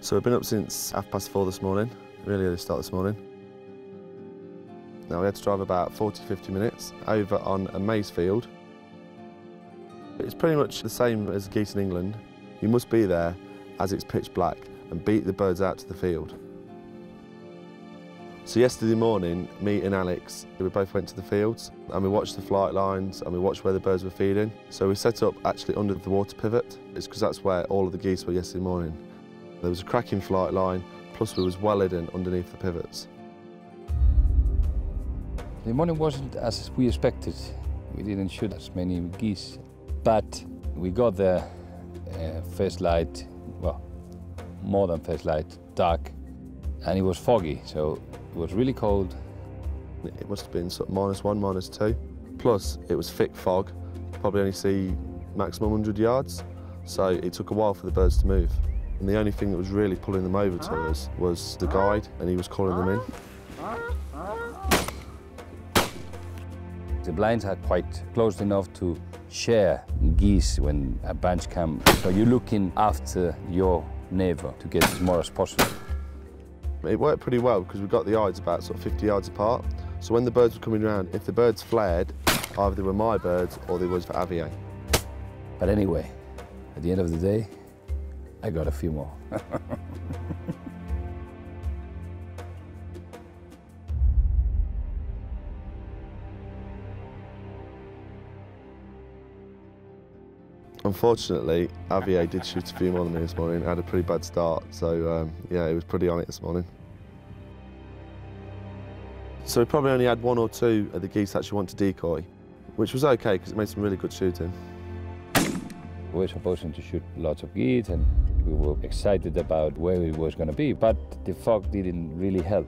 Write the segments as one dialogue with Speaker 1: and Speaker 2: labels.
Speaker 1: So we've been up since 4:30 this morning, really early start this morning. Now we had to drive about 40-50 minutes over on a maize field. It's pretty much the same as geese in England. You must be there as it's pitch black and beat the birds out to the field. So yesterday morning, me and Alex, we both went to the fields and we watched the flight lines and we watched where the birds were feeding. So we set up actually under the water pivot. It's because that's where all of the geese were yesterday morning. There was a cracking flight line, plus we was well hidden underneath the pivots.
Speaker 2: The morning wasn't as we expected. We didn't shoot as many geese, but we got the first light, well, more than first light, dark, and it was foggy, so it was really cold.
Speaker 1: It must have been sort of -1, -2. Plus, it was thick fog. You probably only see maximum 100 yards, so it took a while for the birds to move. And the only thing that was really pulling them over to us was the guide, and he was calling them in.
Speaker 2: The blinds are quite close enough to share geese when a bunch come. So you're looking after your neighbor to get as more as possible.
Speaker 1: It worked pretty well because we got the eyes about sort of 50 yards apart. So when the birds were coming around, if the birds flared, either they were my birds or they was for Javier.
Speaker 2: But anyway, at the end of the day, I got a few more.
Speaker 1: Unfortunately, Javier did shoot a few more than me this morning. Had a pretty bad start, so yeah, he was pretty on it this morning. So we probably only had 1 or 2 of the geese actually want to decoy, which was okay because it made some really good shooting.
Speaker 2: We were supposed to shoot lots of geese and we were excited about where it was going to be, but the fog didn't really help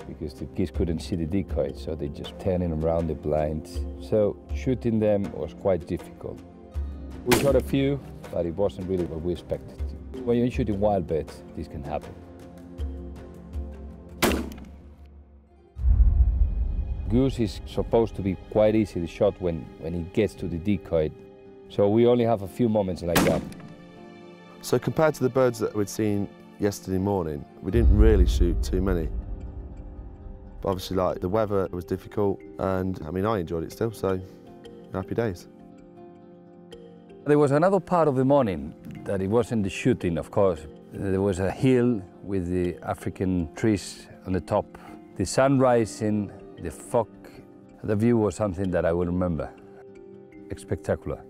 Speaker 2: because the geese couldn't see the decoy, so they just turning around the blinds. So shooting them was quite difficult. We shot a few, but it wasn't really what we expected. When you're shooting wild birds, this can happen. Goose is supposed to be quite easy to shot when he gets to the decoy. So we only have a few moments like that.
Speaker 1: So compared to the birds that we'd seen yesterday morning, we didn't really shoot too many. But obviously, like, the weather was difficult, and I mean, I enjoyed it still, so happy days.
Speaker 2: There was another part of the morning that it wasn't the shooting, of course. There was a hill with the African trees on the top. The sun rising, the fog, the view was something that I will remember. Spectacular.